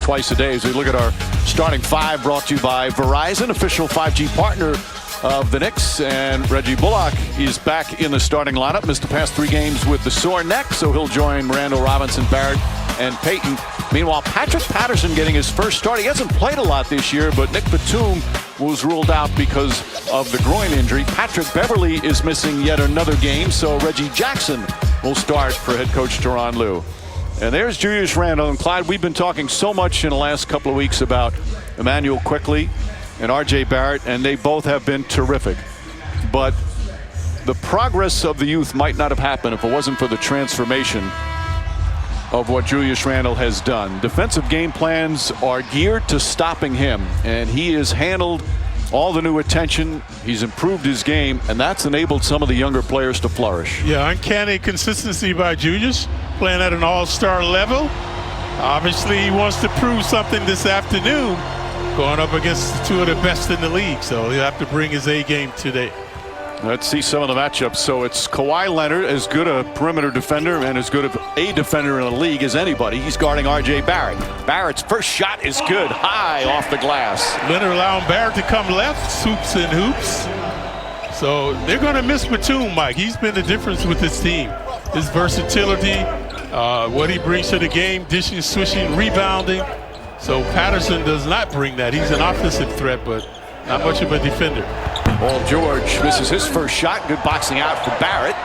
twice a day as we look at our starting five, brought to you by Verizon, official 5G partner of the Knicks. And Reggie Bullock is back in the starting lineup. Missed the past 3 games with the sore neck, so he'll join Randall, Robinson, Barrett, and Payton. Meanwhile, Patrick Patterson getting his first start. He hasn't played a lot this year, but Nick Batum was ruled out because of the groin injury. Patrick Beverley is missing yet another game, so Reggie Jackson will start for head coach Tyronn Lue. And there's Julius Randle. And Clyde, we've been talking so much in the last couple of weeks about Emmanuel Quickley and R.J. Barrett, and they both have been terrific. But the progress of the youth might not have happened if it wasn't for the transformation of what Julius Randle has done. Defensive game plans are geared to stopping him, and he has handled all the new attention. He's improved his game, and that's enabled some of the younger players to flourish. Yeah, uncanny consistency by Julius, playing at an all-star level. Obviously, he wants to prove something this afternoon, going up against 2 of the best in the league, so he'll have to bring his A game today. Let's see some of the matchups. So it's Kawhi Leonard, as good a perimeter defender and as good a defender in the league as anybody. He's guarding R.J. Barrett. Barrett's first shot is good, high off the glass. Leonard allowing Barrett to come left, swoops and hoops. So they're going to miss Batum, Mike. He's been the difference with this team. His versatility, what he brings to the game, dishing, swishing, rebounding. So Patterson does not bring that. He's an offensive threat, but not much of a defender. Paul George misses his first shot. Good boxing out for Barrett.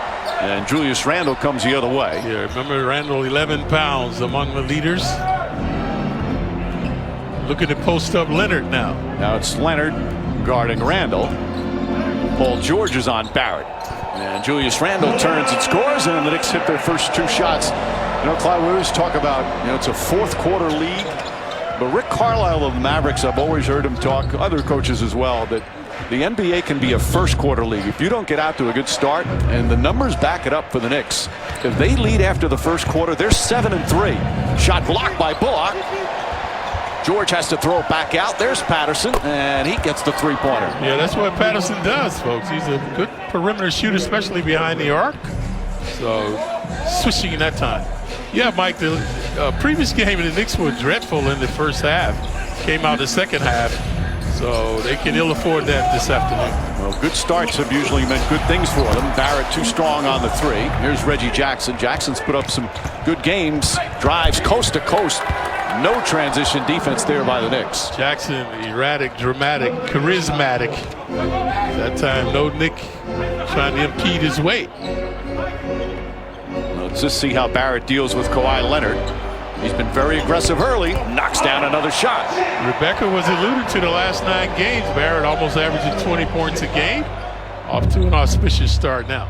And Julius Randle comes the other way. Yeah, remember Randle, 11 pounds among the leaders. Looking to post up Leonard now. Now it's Leonard guarding Randle. Paul George is on Barrett. And Julius Randle turns and scores, and the Knicks hit their first 2 shots. You know, Clyde, we always talk about, it's a fourth quarter league. But Rick Carlisle of the Mavericks, I've always heard him talk, other coaches as well, that the NBA can be a first quarter league. If you don't get out to a good start, and the numbers back it up for the Knicks, if they lead after the first quarter, they're 7-3. Shot blocked by Bullock. George has to throw it back out. There's Patterson, and he gets the 3-pointer. Yeah, that's what Patterson does, folks. He's a good perimeter shooter, especially behind the arc. So, switching that time. Yeah, Mike, the previous game, the Knicks were dreadful in the first half. Came out the second half. So they can ill afford that this afternoon. Well, good starts have usually meant good things for them. Barrett too strong on the 3. Here's Reggie Jackson. Jackson's put up some good games. Drives coast to coast. No transition defense there by the Knicks. Jackson, erratic, dramatic, charismatic. That time, no Nick trying to impede his weight. Let's just see how Barrett deals with Kawhi Leonard. He's been very aggressive early. Knocks down another shot. Rebecca was alluded to the last 9 games. Barrett almost averaging 20 points a game. Off to an auspicious start now.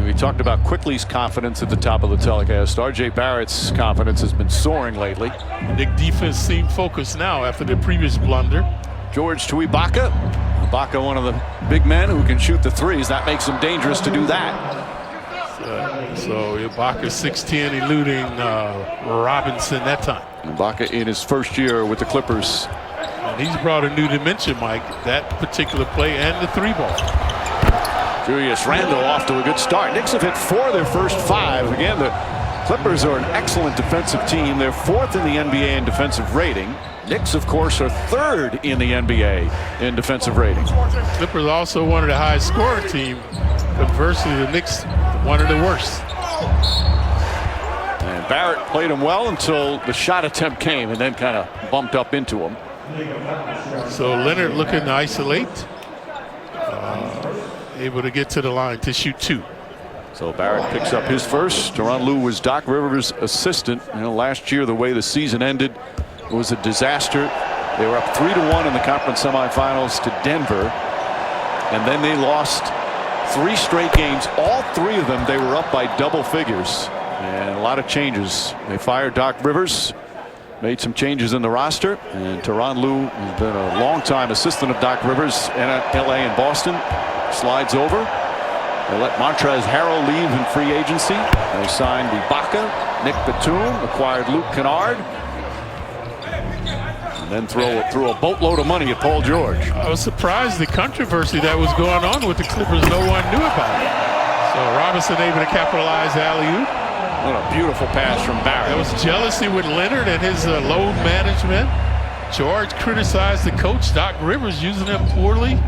We talked about Quickley's confidence at the top of the telecast. R.J. Barrett's confidence has been soaring lately. Nick defense seemed focused now after the previous blunder. George to Ibaka. Ibaka, one of the big men who can shoot the 3s. That makes him dangerous to do that. So Ibaka 6'10", eluding Robinson that time. Ibaka in his first year with the Clippers. And he's brought a new dimension, Mike, that particular play and the 3-ball. Julius Randle off to a good start. Knicks have hit 4 of their first 5. Again, the Clippers are an excellent defensive team. They're 4th in the NBA in defensive rating. Knicks, of course, are 3rd in the NBA in defensive rating. Clippers also one of the highest scoring team. Conversely, the Knicks, one of the worst. And Barrett played him well until the shot attempt came and then kind of bumped up into him. So Leonard looking to isolate. Able to get to the line to shoot 2. So Barrett picks up his first. Tyronn Lue was Doc Rivers' assistant. Last year, the way the season ended, it was a disaster. They were up 3-1 in the conference semifinals to Denver. And then they lost 3 straight games. All 3 of them, they were up by double figures. And a lot of changes. They fired Doc Rivers, made some changes in the roster. And Tyronn Lue has been a long-time assistant of Doc Rivers in LA and Boston. Slides over. They let Montrezl Harrell leave in free agency. They signed Ibaka, Nick Batum, acquired Luke Kennard. And then threw a boatload of money at Paul George. I was surprised the controversy that was going on with the Clippers. No one knew about it. So Robinson able to capitalize alley-oop. What a beautiful pass from Barrett. There was jealousy with Leonard and his load management. George criticized the coach, Doc Rivers, using him poorly.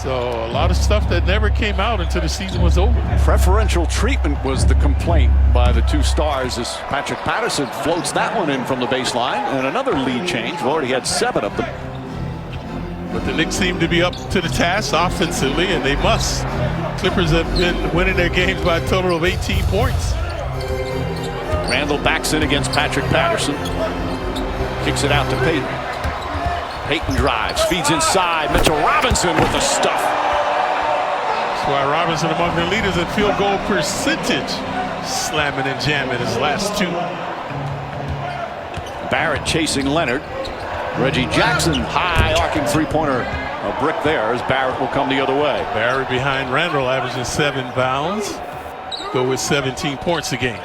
So a lot of stuff that never came out until the season was over. Preferential treatment was the complaint by the two stars as Patrick Patterson floats that one in from the baseline. And another lead change. We've already had 7 of them. But the Knicks seem to be up to the task offensively, and they must. Clippers have been winning their games by a total of 18 points. Randall backs in against Patrick Patterson. Kicks it out to Payton. Payton drives, feeds inside. Mitchell Robinson with the stuff. That's why Robinson among the leaders in field goal percentage. Slamming and jamming his last 2. Barrett chasing Leonard. Reggie Jackson, high arcing three-pointer. A brick there as Barrett will come the other way. Barrett behind Randall, averaging 7 bounds. Go with 17 points a game.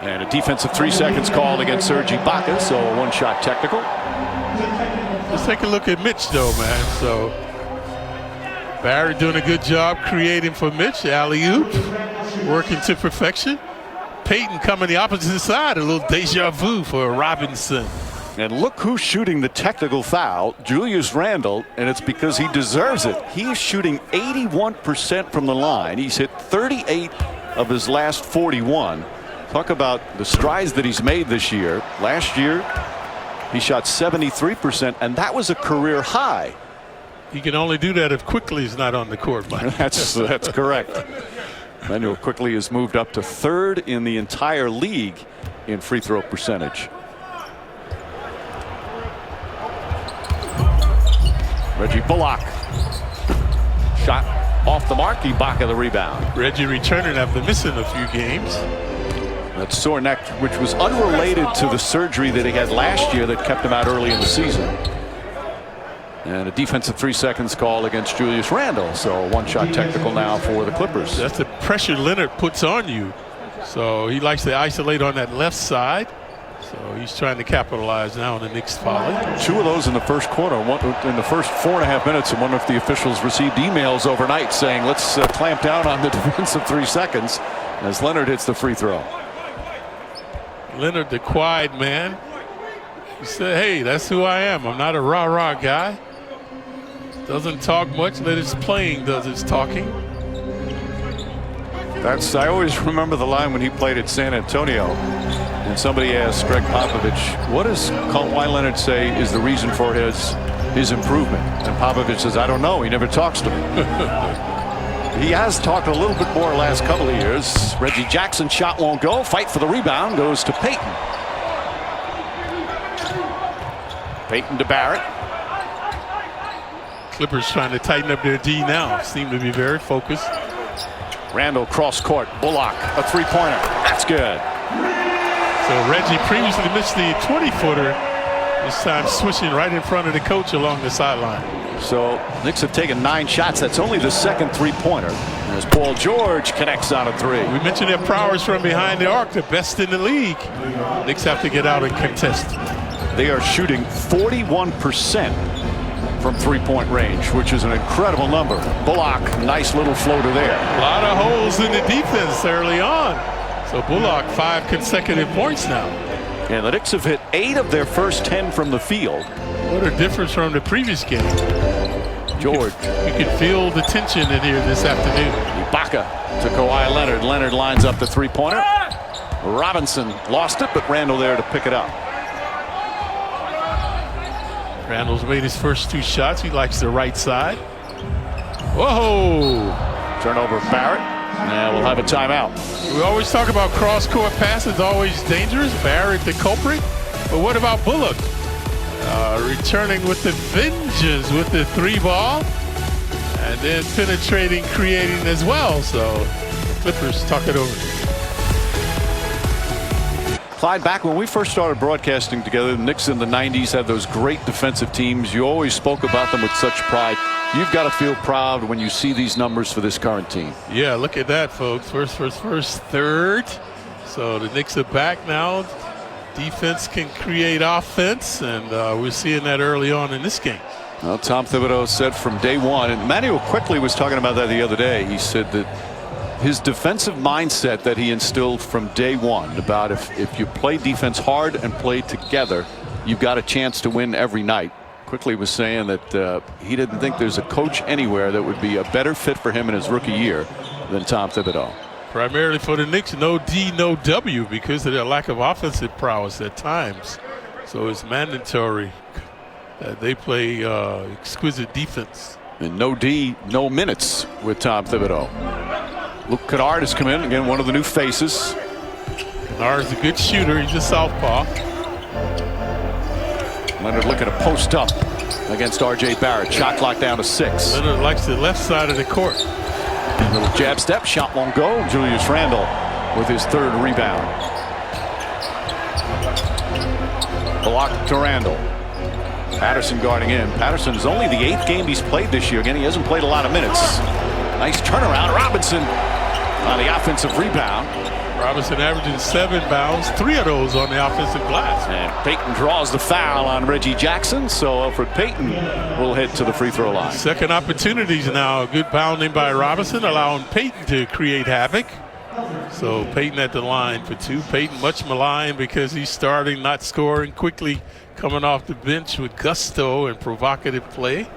And a defensive 3 seconds called against Serge Ibaka, so a one-shot technical. Let's take a look at Mitch, though, man. So Barrett doing a good job creating for Mitch. Alley-oop, working to perfection. Payton coming the opposite side, a little deja vu for Robinson. And look who's shooting the technical foul, Julius Randle, and it's because he deserves it. He's shooting 81% from the line. He's hit 38 of his last 41. Talk about the strides that he's made this year. Last year, he shot 73%, and that was a career high. He can only do that if Quickly is not on the court, Mike. That's correct. Manuel Quickly has moved up to 3rd in the entire league in free throw percentage. Reggie Bullock. Shot off the mark. Ibaka the rebound. Reggie returning after missing a few games. That sore neck, which was unrelated to the surgery that he had last year that kept him out early in the season. And a defensive 3 seconds call against Julius Randle. So a one-shot technical now for the Clippers. That's the pressure Leonard puts on you. So he likes to isolate on that left side. So he's trying to capitalize now on the Knicks folly. 2 of those in the first quarter. One in the first 4.5 minutes. I wonder if the officials received emails overnight saying, let's clamp down on the defensive 3 seconds as Leonard hits the free throw. Leonard, the quiet man. He said, hey, that's who I am. I'm not a rah-rah guy. Doesn't talk much, but his playing does his talking. I always remember the line when he played at San Antonio. And somebody asked Greg Popovich, what does Kawhi Leonard say is the reason for his improvement? And Popovich says, I don't know. He never talks to me. He has talked a little bit more the last couple of years. Reggie Jackson shot won't go. Fight for the rebound goes to Payton. Payton to Barrett. Clippers trying to tighten up their D now. Seem to be very focused. Randall cross court. Bullock, a 3-pointer. That's good. So Reggie previously missed the 20-footer. This time switching right in front of the coach along the sideline. So Knicks have taken 9 shots. That's only the second 3-pointer. As Paul George connects on a 3. We mentioned their prowess from behind the arc, the best in the league. Knicks have to get out and contest. They are shooting 41% from 3-point range, which is an incredible number. Bullock, nice little floater there. A lot of holes in the defense early on. So Bullock 5 consecutive points now. And the Knicks have hit 8 of their first 10 from the field. What a difference from the previous game. George. You can feel the tension in here this afternoon. Ibaka to Kawhi Leonard. Leonard lines up the 3-pointer. Robinson lost it, but Randall there to pick it up. Randall's made his first 2 shots. He likes the right side. Whoa! Turnover Barrett. And we'll have a timeout. We always talk about cross-court passes, always dangerous. Barrett the culprit. But what about Bullock? Returning with the vengeance with the 3-ball. And then penetrating, creating as well. So the Clippers talk it over. Clyde, back when we first started broadcasting together, the Knicks in the 90s had those great defensive teams. You always spoke about them with such pride. You've got to feel proud when you see these numbers for this current team. Yeah, look at that, folks. First, third. So the Knicks are back now. Defense can create offense, and we're seeing that early on in this game. Well, Tom Thibodeau said from day one, and Manuel Quickly was talking about that the other day. He said that his defensive mindset that he instilled from day one about if you play defense hard and play together, you've got a chance to win every night. Quickly was saying that he didn't think there's a coach anywhere that would be a better fit for him in his rookie year than Tom Thibodeau. Primarily for the Knicks, no D, no W because of their lack of offensive prowess at times. So it's mandatory that they play exquisite defense. And no D, no minutes with Tom Thibodeau. Luke Kennard has come in again, one of the new faces. Kennard's a good shooter. He's a southpaw. Leonard looking to post up against R.J. Barrett. Shot clock down to 6. Leonard likes the left side of the court. A little jab step, shot won't go. Julius Randle with his 3rd rebound. Block to Randle. Patterson guarding in. Patterson is only the 8th game he's played this year. Again, he hasn't played a lot of minutes. Nice turnaround. Robinson on the offensive rebound. Robinson averaging 7 bounds, 3 of those on the offensive glass. And Payton draws the foul on Reggie Jackson, so Elfrid Payton will head to the free throw line. Second opportunities now. Good pounding by Robinson, allowing Payton to create havoc. So Payton at the line for 2. Payton much maligned because he's starting, not scoring, quickly coming off the bench with gusto and provocative play.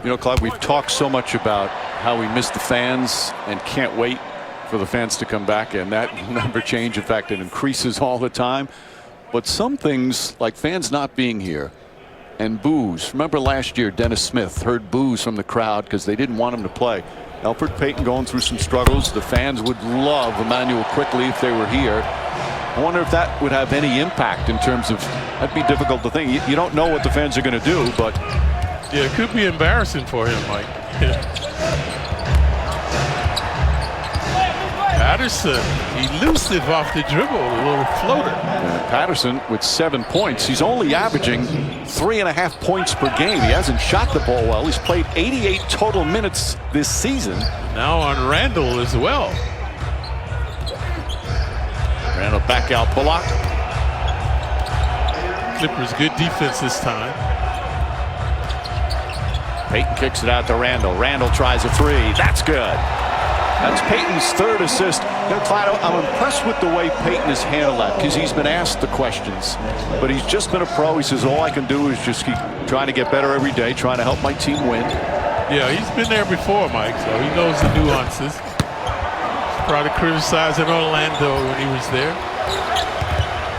You know, Clive, we've talked so much about how we miss the fans and can't wait for the fans to come back, and that will never change. In fact, it increases all the time. But some things like fans not being here and boos. Remember last year, Dennis Smith heard boos from the crowd because they didn't want him to play. Elfrid Payton going through some struggles. The fans would love Emmanuel Quickley if they were here. I wonder if that would have any impact in terms of, that'd be difficult to think. You don't know what the fans are going to do, but yeah, it could be embarrassing for him, Mike. Patterson, elusive off the dribble, a little floater. Patterson with 7 points. He's only averaging 3.5 points per game. He hasn't shot the ball well. He's played 88 total minutes this season. Now on Randle as well. Randle back out Bullock. Clippers good defense this time. Payton kicks it out to Randle. Randle tries a 3. That's good. That's Payton's 3rd assist. You know, Clyde, I'm impressed with the way Payton has handled that because he's been asked the questions. But he's just been a pro. He says, all I can do is just keep trying to get better every day, trying to help my team win. Yeah, he's been there before, Mike, so he knows the nuances. He's probably criticizing Orlando when he was there.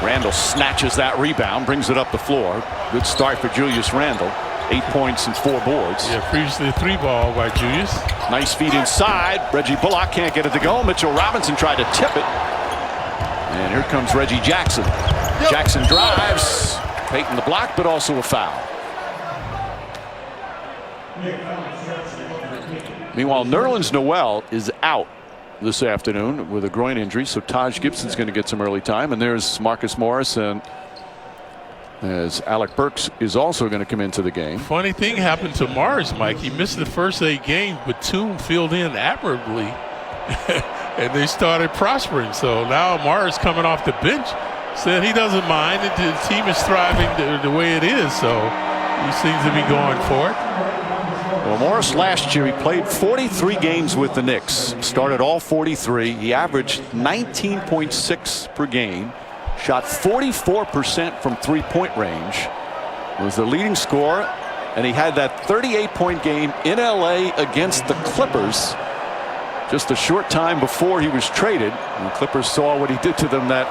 Randle snatches that rebound, brings it up the floor. Good start for Julius Randle. 8 points and 4 boards. Yeah, previously a 3-ball by Julius. Nice feed inside. Reggie Bullock can't get it to go. Mitchell Robinson tried to tip it. And here comes Reggie Jackson. Yep. Jackson drives. Payton the block, but also a foul. Meanwhile, Nerlens Noel is out this afternoon with a groin injury, so Taj Gibson's going to get some early time. And there's Marcus Morris, and as Alec Burks is also going to come into the game. Funny thing happened to Morris, Mike. He missed the first 8 games, but Toon filled in admirably, and they started prospering. So now Morris coming off the bench said he doesn't mind. The team is thriving the way it is, so he seems to be going for it. Well, Morris last year, he played 43 games with the Knicks, started all 43. He averaged 19.6 per game. Shot 44% from 3-point range, was the leading scorer, and he had that 38-point game in LA against the Clippers just a short time before he was traded. And the Clippers saw what he did to them that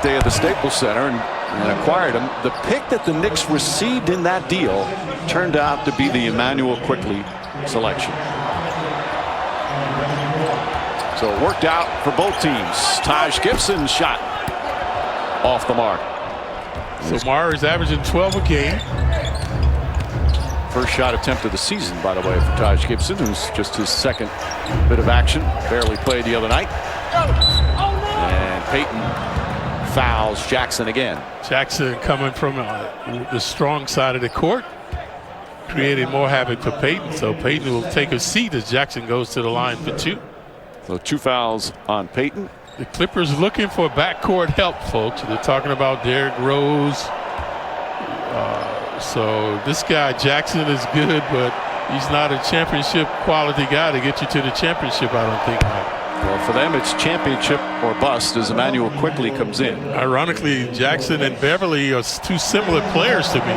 day at the Staples Center and acquired him. The pick that the Knicks received in that deal turned out to be the Emmanuel Quickley selection. So it worked out for both teams. Taj Gibson's shot off the mark. So Morris averaging 12 a game. First shot attempt of the season, by the way, for Taj Gibson, who's just his 2nd bit of action. Barely played the other night. And Payton fouls Jackson again. Jackson coming from the strong side of the court, creating more havoc for Payton. So Payton will take a seat as Jackson goes to the line for 2. So 2 fouls on Payton. The Clippers looking for backcourt help, folks. They're talking about Derrick Rose. So this guy Jackson is good, but he's not a championship quality guy to get you to the championship, I don't think, Mike. Well, for them, it's championship or bust as Emmanuel quickly comes in. Ironically, Jackson and Beverly are two similar players to me.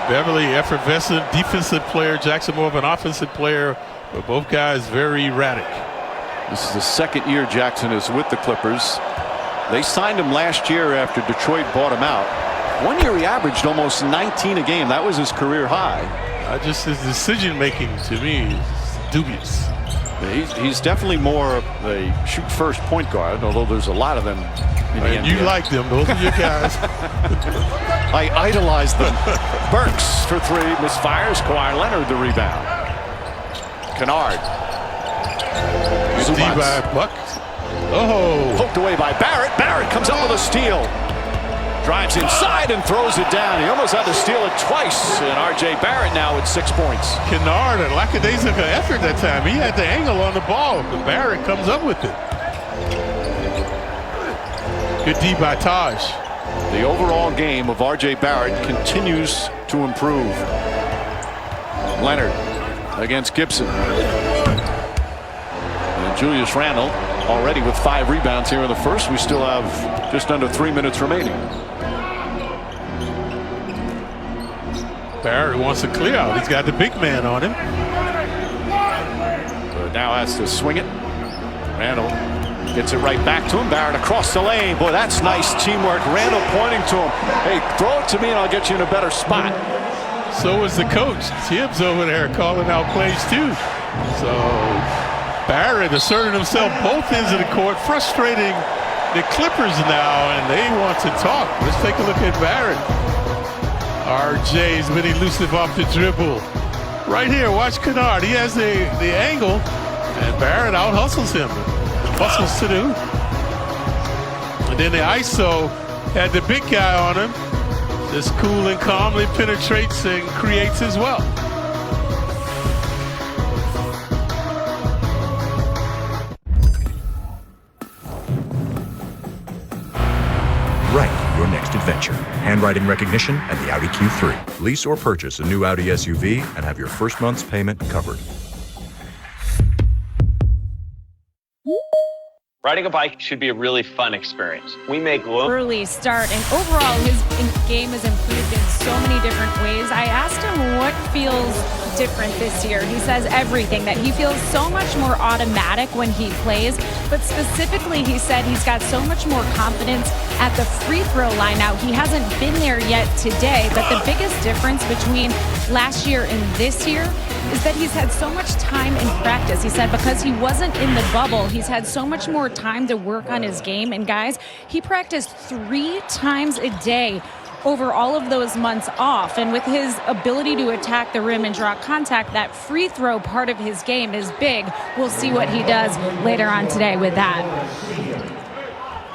Beverly, effervescent defensive player. Jackson, more of an offensive player. But both guys very erratic. This is the second year Jackson is with the Clippers. They signed him last year after Detroit bought him out. 1 year he averaged almost 19 a game. That was his career high. Just his decision making to me is dubious. He's definitely more of a shoot first point guard, although there's a lot of them in the And NBA. you like them. Those are your guys. I idolize them. Burks for three, misfires. Kawhi Leonard the rebound. Kennard. D by Buck. Oh. Poked away by Barrett. Barrett comes up with a steal. Drives inside and throws it down. He almost had to steal it twice. And R.J. Barrett now with 6 points. Kennard, a lackadaisical effort that time. He had the angle on the ball. But Barrett comes up with it. Good D by Taj. The overall game of R.J. Barrett continues to improve. Leonard against Gibson. And Julius Randle already with 5 rebounds here in the first. We still have just under 3 minutes remaining. Barrett wants to clear out. He's got the big man on him. But now has to swing it. Randle gets it right back to him. Barrett across the lane. Boy, that's nice teamwork. Randle pointing to him. Hey, throw it to me and I'll get you in a better spot. So is the coach. Tibbs over there calling out plays too. So Barrett asserted himself both ends of the court, frustrating the Clippers now, and they want to talk. Let's take a look at Barrett. RJ's been elusive off the dribble. Right here, watch Kennard. He has the angle, and Barrett out hustles him. Hustles to the hoop. And then the ISO had the big guy on him. Just cool and calmly penetrates and creates as well. Write your next adventure. Handwriting recognition and the Audi Q3. Lease or purchase a new Audi SUV and have your first month's payment covered. Riding a bike should be a really fun experience. We make early start, and overall his game has improved in so many different ways. I asked him what feels different this year. He says everything, that he feels so much more automatic when he plays, but specifically he said he's got so much more confidence at the free throw line now. He hasn't been there yet today, but the biggest difference between last year and this year is that he's had so much time in practice. He said because he wasn't in the bubble, he's had so much more time to work on his game. And guys, he practiced 3 times a day over all of those months off. And with his ability to attack the rim and draw contact, that free throw part of his game is big. We'll see what he does later on today with that.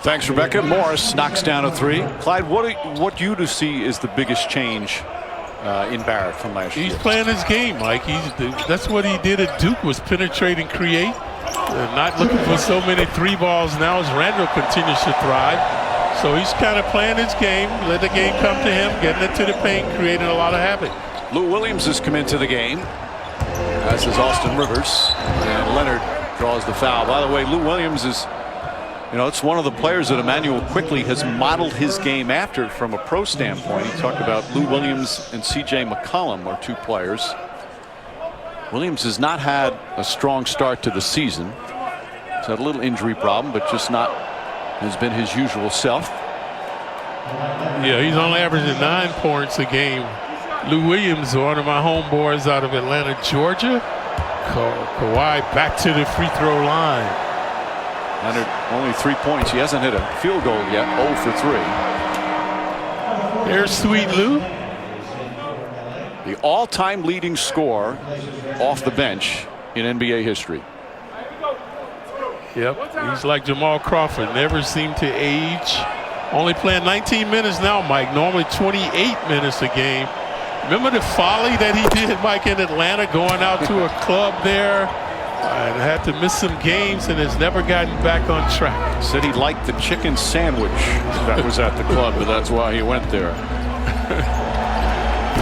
Thanks, Rebecca. Morris knocks down a 3. Clyde, what do you see is the biggest change in Barrett from last year? He's playing his game, Mike. That's what he did at Duke, was penetrate and create. Not looking for so many 3 balls now as Randle continues to thrive. So he's kind of playing his game, let the game come to him, getting into the paint, creating a lot of havoc. Lou Williams has come into the game, as is Austin Rivers, and Leonard draws the foul. By the way, Lou Williams is, it's one of the players that Emmanuel quickly has modeled his game after from a pro standpoint. He talked about Lou Williams and C.J. McCollum are 2 players. Williams has not had a strong start to the season. He's had a little injury problem, but just not has been his usual self. Yeah, he's only averaging 9 points a game. Lou Williams, one of my homeboys out of Atlanta, Georgia. Kawhi back to the free throw line. Leonard only 3 points. He hasn't hit a field goal yet. 0 for 3. There's Sweet Lou. The all-time leading scorer off the bench in NBA history. Yep, he's like Jamal Crawford, never seemed to age. Only playing 19 minutes now, Mike. Normally 28 minutes a game. Remember the folly that he did, Mike, in Atlanta, going out to a club there and had to miss some games and has never gotten back on track. Said he liked the chicken sandwich that was at the club, but that's why he went there.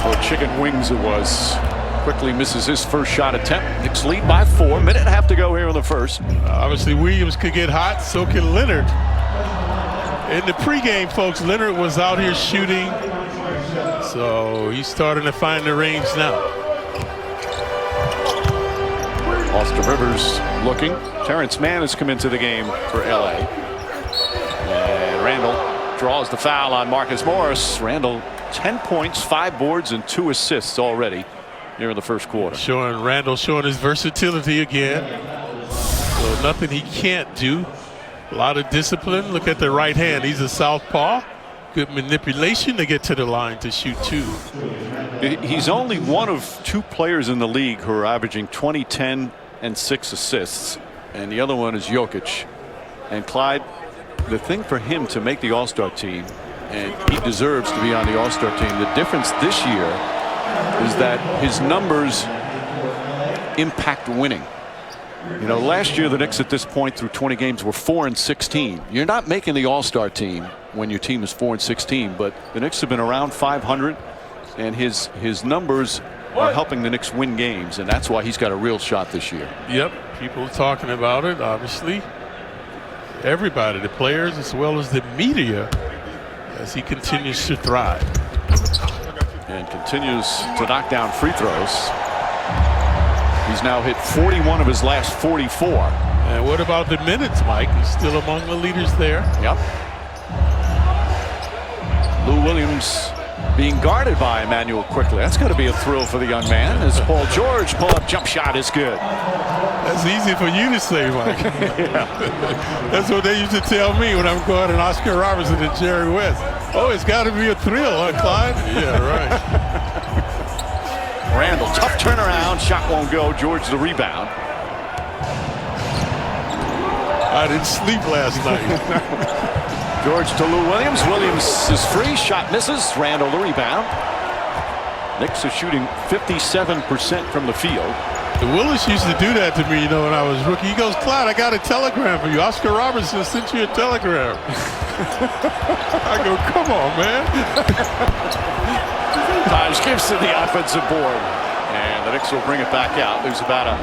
Or chicken wings it was. quickly misses his first shot attempt. Knicks lead by 4. Minute and a half to go here in the first. Obviously, Williams could get hot, so can Leonard. In the pregame, folks, Leonard was out here shooting, so he's starting to find the range now. Austin Rivers looking. Terrence Mann has come into the game for LA. And Randall draws the foul on Marcus Morris. Randall 10 points, 5 boards, and 2 assists already here in the first quarter. Randall showing his versatility again. So nothing he can't do. A lot of discipline. Look at the right hand. He's a southpaw. Good manipulation to get to the line to shoot 2. He's only one of 2 players in the league who are averaging 20, 10, and 6 assists. And the other one is Jokic. And Clyde, the thing for him to make the All-Star team, and he deserves to be on the All-Star team, the difference this year is that his numbers impact winning. You know, last year the Knicks at this point through 20 games were 4-16. You're not making the All-Star team when your team is 4-16, but the Knicks have been around 500, and his numbers are helping the Knicks win games, and that's why he's got a real shot this year. Yep, people talking about it, obviously. Everybody, the players as well as the media, as he continues to thrive. And continues to knock down free throws. He's now hit 41 of his last 44. And what about the minutes, Mike? He's still among the leaders there. Yep. Lou Williams being guarded by Emmanuel quickly. That's going to be a thrill for the young man. As Paul George pull-up jump shot is good. That's easy for you to say, Mike. Yeah. That's what they used to tell me when I'm guarding Oscar Robertson and Jerry West. Oh, it's got to be a thrill, huh, Clyde? Yeah, right. Randall, tough turnaround. Shot won't go. George the rebound. I didn't sleep last night. George to Lou Williams. Williams is free. Shot misses. Randall the rebound. Knicks are shooting 57% from the field. Willis used to do that to me, you know, when I was rookie. He goes, Clyde, I got a telegram for you. Oscar Robertson sent you a telegram. I go, come on, man. Taj Gibson the offensive board. And the Knicks will bring it back out. There's about a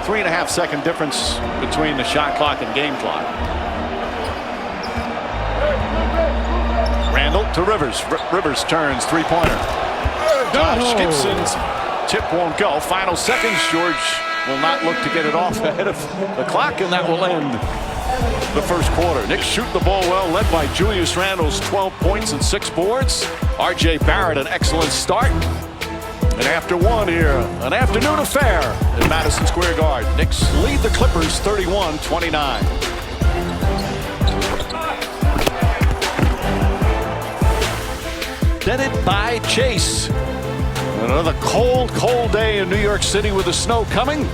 3.5-second difference between the shot clock and game clock. Randall to Rivers. Rivers turns three-pointer. Taj Gibson's tip won't go. Final seconds. George will not look to get it off ahead of the clock, and that will end the first quarter. Knicks shoot the ball well, led by Julius Randle's 12 points and 6 boards. R.J. Barrett, an excellent start. And after one here, an afternoon affair at Madison Square Garden. Knicks lead the Clippers 31-29. Presented by Chase. Another cold day in New York City with the snow coming.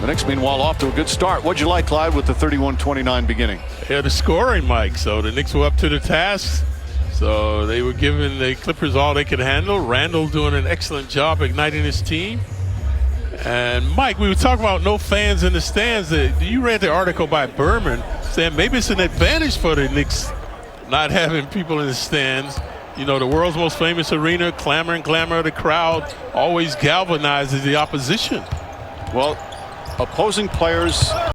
The Knicks, meanwhile, off to a good start. What'd you like, Clyde, with the 31-29 beginning? Yeah, the scoring, Mike. So the Knicks were up to the task. So they were giving the Clippers all they could handle. Randall doing an excellent job igniting his team. And Mike, we were talking about no fans in the stands. You read the article by Berman saying maybe it's an advantage for the Knicks not having people in the stands. You know, the world's most famous arena, clamor, the crowd always galvanizes the opposition. Well, opposing players